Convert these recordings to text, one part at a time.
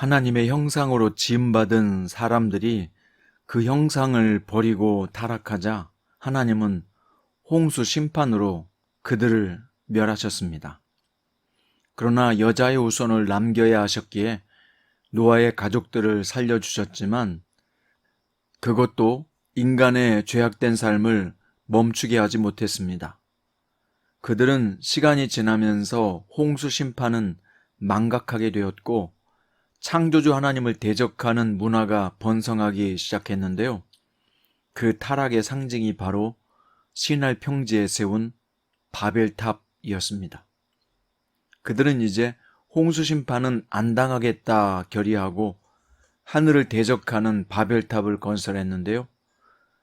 하나님의 형상으로 지음받은 사람들이 그 형상을 버리고 타락하자 하나님은 홍수 심판으로 그들을 멸하셨습니다. 그러나 여자의 후손을 남겨야 하셨기에 노아의 가족들을 살려주셨지만 그것도 인간의 죄악된 삶을 멈추게 하지 못했습니다. 그들은 시간이 지나면서 홍수 심판은 망각하게 되었고 창조주 하나님을 대적하는 문화가 번성하기 시작했는데요. 그 타락의 상징이 바로 시날 평지에 세운 바벨탑이었습니다. 그들은 이제 홍수 심판은 안 당하겠다 결의하고 하늘을 대적하는 바벨탑을 건설했는데요.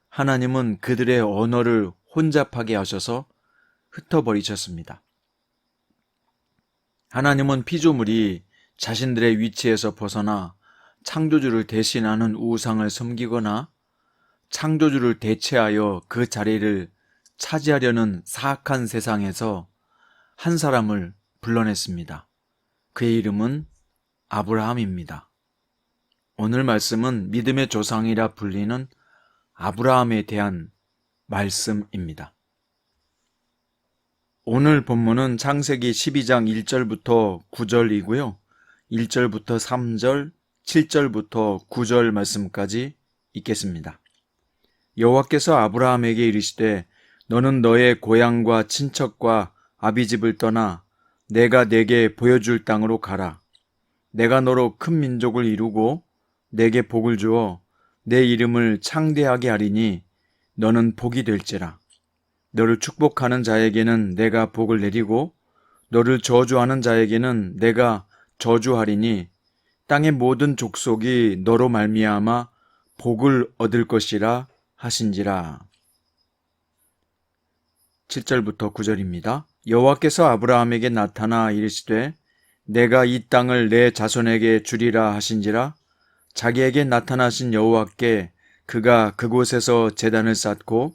하나님은 그들의 언어를 혼잡하게 하셔서 흩어버리셨습니다. 하나님은 피조물이 자신들의 위치에서 벗어나 창조주를 대신하는 우상을 섬기거나 창조주를 대체하여 그 자리를 차지하려는 사악한 세상에서 한 사람을 불러냈습니다. 그의 이름은 아브라함입니다. 오늘 말씀은 믿음의 조상이라 불리는 아브라함에 대한 말씀입니다. 오늘 본문은 창세기 12장 1절부터 9절이고요. 1절부터 3절, 7절부터 9절 말씀까지 읽겠습니다. 여호와께서 아브라함에게 이르시되 너는 너의 고향과 친척과 아비집을 떠나 내가 내게 보여줄 땅으로 가라. 내가 너로 큰 민족을 이루고 내게 복을 주어 내 이름을 창대하게 하리니 너는 복이 될지라. 너를 축복하는 자에게는 내가 복을 내리고 너를 저주하는 자에게는 내가 저주하리니 땅의 모든 족속이 너로 말미암아 복을 얻을 것이라 하신지라. 7절부터 9절입니다. 여호와께서 아브라함에게 나타나 이르시되 내가 이 땅을 내 자손에게 주리라 하신지라. 자기에게 나타나신 여호와께 그가 그곳에서 제단을 쌓고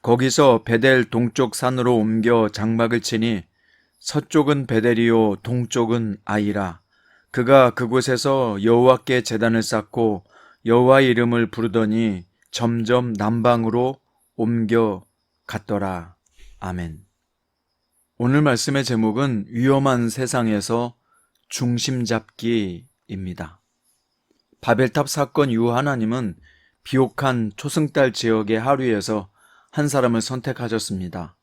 거기서 베델 동쪽 산으로 옮겨 장막을 치니 서쪽은 베델이요 동쪽은 아이라. 그가 그곳에서 여호와께 제단을 쌓고 여호와의 이름을 부르더니 점점 남방으로 옮겨 갔더라. 아멘. 오늘 말씀의 제목은 위험한 세상에서 중심 잡기입니다. 바벨탑 사건 이후 하나님은 비옥한 초승달 지역의 하루에서 한 사람을 선택하셨습니다.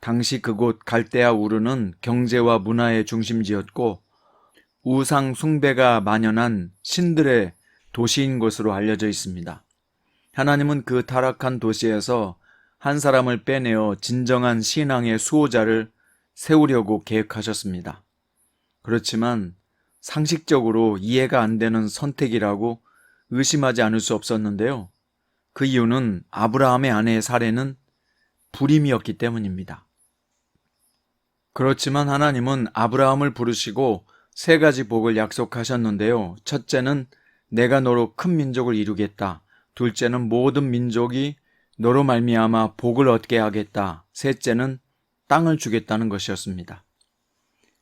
당시 그곳 갈대아 우르는 경제와 문화의 중심지였고 우상 숭배가 만연한 신들의 도시인 것으로 알려져 있습니다. 하나님은 그 타락한 도시에서 한 사람을 빼내어 진정한 신앙의 수호자를 세우려고 계획하셨습니다. 그렇지만 상식적으로 이해가 안 되는 선택이라고 의심하지 않을 수 없었는데요. 그 이유는 아브라함의 아내의 사례는 불임이었기 때문입니다. 그렇지만 하나님은 아브라함을 부르시고 세 가지 복을 약속하셨는데요. 첫째는 내가 너로 큰 민족을 이루겠다. 둘째는 모든 민족이 너로 말미암아 복을 얻게 하겠다. 셋째는 땅을 주겠다는 것이었습니다.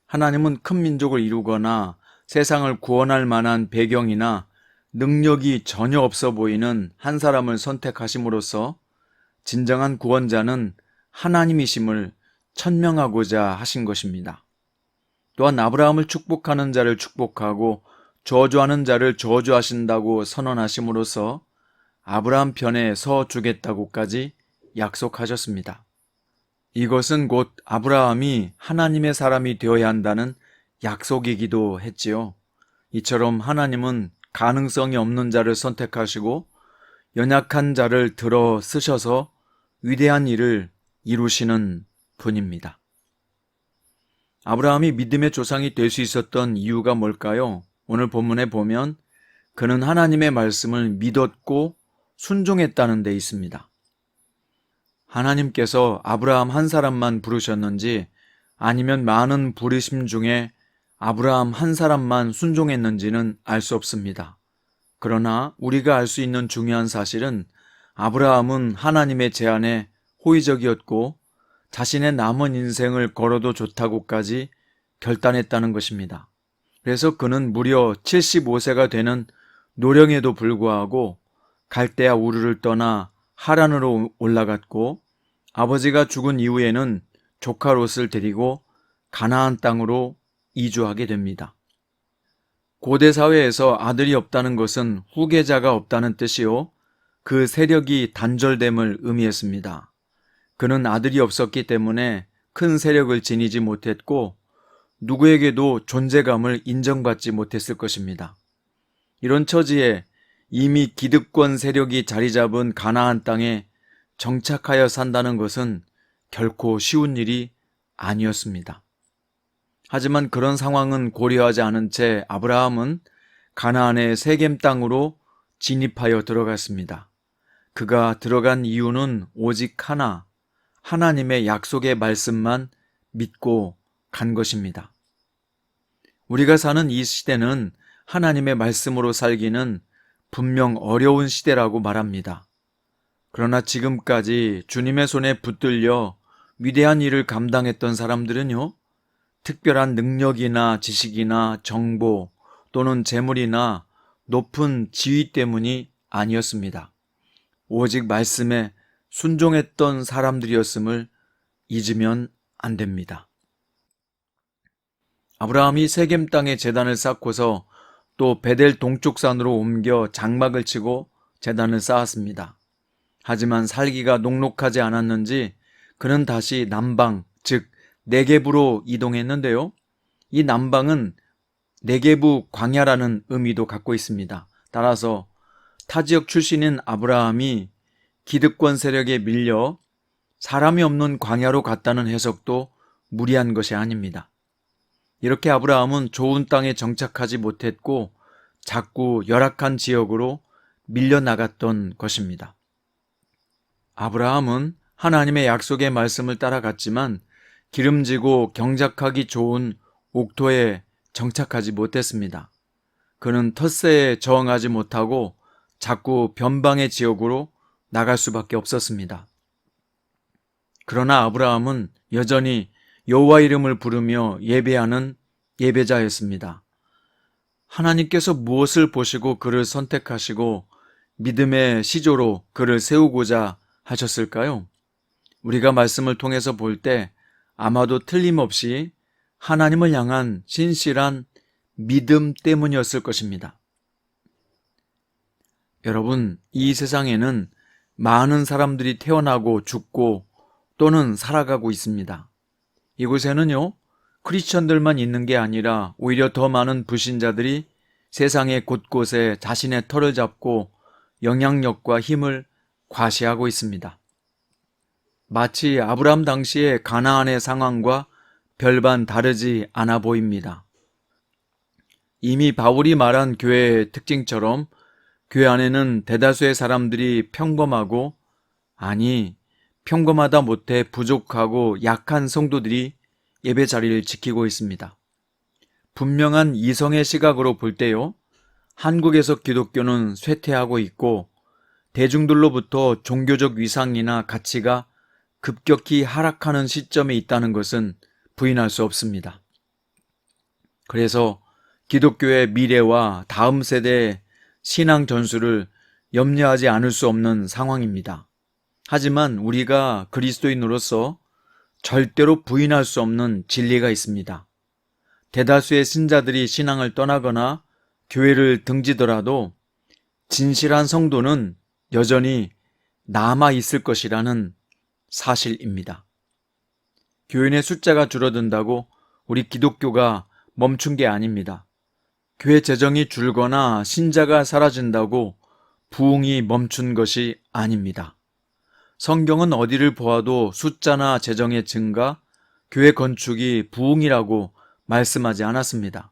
하나님은 큰 민족을 이루거나 세상을 구원할 만한 배경이나 능력이 전혀 없어 보이는 한 사람을 선택하심으로써 진정한 구원자는 하나님이심을 천명하고자 하신 것입니다. 또한 아브라함을 축복하는 자를 축복하고 저주하는 자를 저주하신다고 선언하심으로써 아브라함 편에 서 주겠다고까지 약속하셨습니다. 이것은 곧 아브라함이 하나님의 사람이 되어야 한다는 약속이기도 했지요. 이처럼 하나님은 가능성이 없는 자를 선택하시고 연약한 자를 들어 쓰셔서 위대한 일을 이루시는 분입니다. 아브라함이 믿음의 조상이 될 수 있었던 이유가 뭘까요? 오늘 본문에 보면 그는 하나님의 말씀을 믿었고 순종했다는 데 있습니다. 하나님께서 아브라함 한 사람만 부르셨는지 아니면 많은 부르심 중에 아브라함 한 사람만 순종했는지는 알 수 없습니다. 그러나 우리가 알 수 있는 중요한 사실은 아브라함은 하나님의 제안에 호의적이었고 자신의 남은 인생을 걸어도 좋다고까지 결단했다는 것입니다. 그래서 그는 무려 75세가 되는 노령에도 불구하고 갈대아 우르를 떠나 하란으로 올라갔고 아버지가 죽은 이후에는 조카 롯을 데리고 가나안 땅으로 이주하게 됩니다. 고대 사회에서 아들이 없다는 것은 후계자가 없다는 뜻이요, 그 세력이 단절됨을 의미했습니다. 그는 아들이 없었기 때문에 큰 세력을 지니지 못했고 누구에게도 존재감을 인정받지 못했을 것입니다. 이런 처지에 이미 기득권 세력이 자리 잡은 가나안 땅에 정착하여 산다는 것은 결코 쉬운 일이 아니었습니다. 하지만 그런 상황은 고려하지 않은 채 아브라함은 가나안의 세겜 땅으로 진입하여 들어갔습니다. 그가 들어간 이유는 오직 하나, 하나님의 약속의 말씀만 믿고 간 것입니다. 우리가 사는 이 시대는 하나님의 말씀으로 살기는 분명 어려운 시대라고 말합니다. 그러나 지금까지 주님의 손에 붙들려 위대한 일을 감당했던 사람들은요, 특별한 능력이나 지식이나 정보 또는 재물이나 높은 지위 때문이 아니었습니다. 오직 말씀에 순종했던 사람들이었음을 잊으면 안 됩니다. 아브라함이 세겜 땅에 제단을 쌓고서 또 베델 동쪽 산으로 옮겨 장막을 치고 제단을 쌓았습니다. 하지만 살기가 녹록하지 않았는지 그는 다시 남방, 즉 네겝으로 이동했는데요. 이 남방은 네겝의 광야라는 의미도 갖고 있습니다. 따라서 타 지역 출신인 아브라함이 기득권 세력에 밀려 사람이 없는 광야로 갔다는 해석도 무리한 것이 아닙니다. 이렇게 아브라함은 좋은 땅에 정착하지 못했고 자꾸 열악한 지역으로 밀려나갔던 것입니다. 아브라함은 하나님의 약속의 말씀을 따라갔지만 기름지고 경작하기 좋은 옥토에 정착하지 못했습니다. 그는 텃세에 저항하지 못하고 자꾸 변방의 지역으로 나갈 수밖에 없었습니다. 그러나 아브라함은 여전히 여호와 이름을 부르며 예배하는 예배자였습니다. 하나님께서 무엇을 보시고 그를 선택하시고 믿음의 시조로 그를 세우고자 하셨을까요? 우리가 말씀을 통해서 볼 때 아마도 틀림없이 하나님을 향한 신실한 믿음 때문이었을 것입니다. 여러분, 이 세상에는 많은 사람들이 태어나고 죽고 또는 살아가고 있습니다. 이곳에는요, 크리스천들만 있는 게 아니라 오히려 더 많은 불신자들이 세상의 곳곳에 자신의 터를 잡고 영향력과 힘을 과시하고 있습니다. 마치 아브라함 당시의 가나안의 상황과 별반 다르지 않아 보입니다. 이미 바울이 말한 교회의 특징처럼 교회 안에는 대다수의 사람들이 평범하고, 아니, 평범하다 못해 부족하고 약한 성도들이 예배 자리를 지키고 있습니다. 분명한 이성의 시각으로 볼 때요, 한국에서 기독교는 쇠퇴하고 있고 대중들로부터 종교적 위상이나 가치가 급격히 하락하는 시점에 있다는 것은 부인할 수 없습니다. 그래서 기독교의 미래와 다음 세대의 신앙 전술을 염려하지 않을 수 없는 상황입니다. 하지만 우리가 그리스도인으로서 절대로 부인할 수 없는 진리가 있습니다. 대다수의 신자들이 신앙을 떠나거나 교회를 등지더라도 진실한 성도는 여전히 남아 있을 것이라는 사실입니다. 교인의 숫자가 줄어든다고 우리 기독교가 멈춘 게 아닙니다. 교회 재정이 줄거나 신자가 사라진다고 부흥이 멈춘 것이 아닙니다. 성경은 어디를 보아도 숫자나 재정의 증가, 교회 건축이 부흥이라고 말씀하지 않았습니다.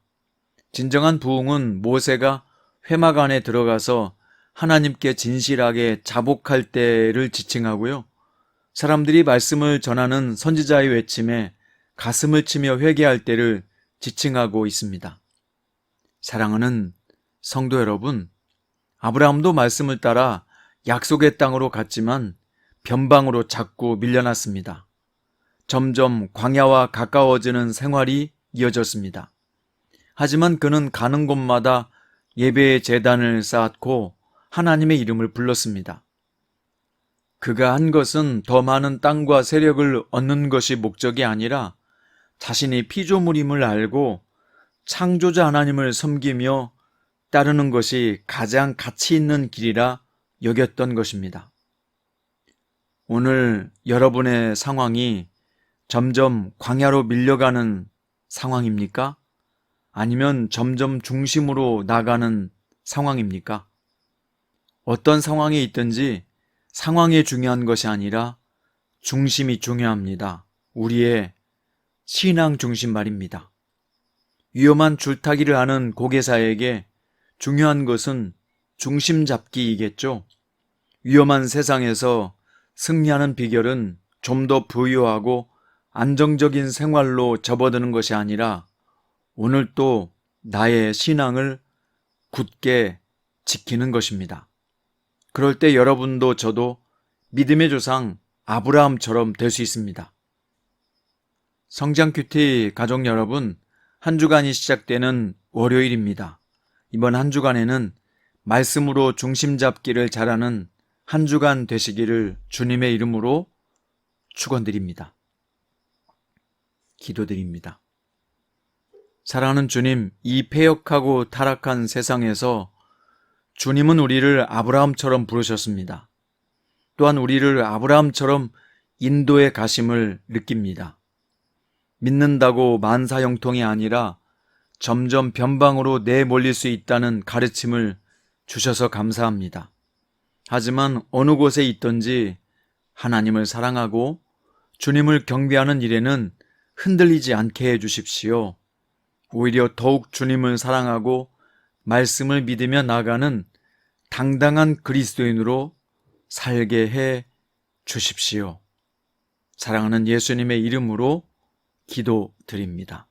진정한 부흥은 모세가 회막 안에 들어가서 하나님께 진실하게 자복할 때를 지칭하고요, 사람들이 말씀을 전하는 선지자의 외침에 가슴을 치며 회개할 때를 지칭하고 있습니다. 사랑하는 성도 여러분, 아브라함도 말씀을 따라 약속의 땅으로 갔지만 변방으로 자꾸 밀려났습니다. 점점 광야와 가까워지는 생활이 이어졌습니다. 하지만 그는 가는 곳마다 예배의 제단을 쌓았고 하나님의 이름을 불렀습니다. 그가 한 것은 더 많은 땅과 세력을 얻는 것이 목적이 아니라 자신이 피조물임을 알고 창조자 하나님을 섬기며 따르는 것이 가장 가치 있는 길이라 여겼던 것입니다. 오늘 여러분의 상황이 점점 광야로 밀려가는 상황입니까? 아니면 점점 중심으로 나가는 상황입니까? 어떤 상황에 있든지 상황이 중요한 것이 아니라 중심이 중요합니다. 우리의 신앙 중심 말입니다. 위험한 줄타기를 하는 고개사에게 중요한 것은 중심 잡기이겠죠. 위험한 세상에서 승리하는 비결은 좀 더 부유하고 안정적인 생활로 접어드는 것이 아니라 오늘 또 나의 신앙을 굳게 지키는 것입니다. 그럴 때 여러분도 저도 믿음의 조상 아브라함처럼 될 수 있습니다. 성장 큐티 가족 여러분, 한 주간이 시작되는 월요일입니다. 이번 한 주간에는 말씀으로 중심 잡기를 잘하는 한 주간 되시기를 주님의 이름으로 축원드립니다. 기도드립니다. 사랑하는 주님, 이 패역하고 타락한 세상에서 주님은 우리를 아브라함처럼 부르셨습니다. 또한 우리를 아브라함처럼 인도에 가심을 느낍니다. 믿는다고 만사형통이 아니라 점점 변방으로 내몰릴 수 있다는 가르침을 주셔서 감사합니다. 하지만 어느 곳에 있든지 하나님을 사랑하고 주님을 경배하는 일에는 흔들리지 않게 해주십시오. 오히려 더욱 주님을 사랑하고 말씀을 믿으며 나가는 당당한 그리스도인으로 살게 해 주십시오. 사랑하는 예수님의 이름으로 기도드립니다.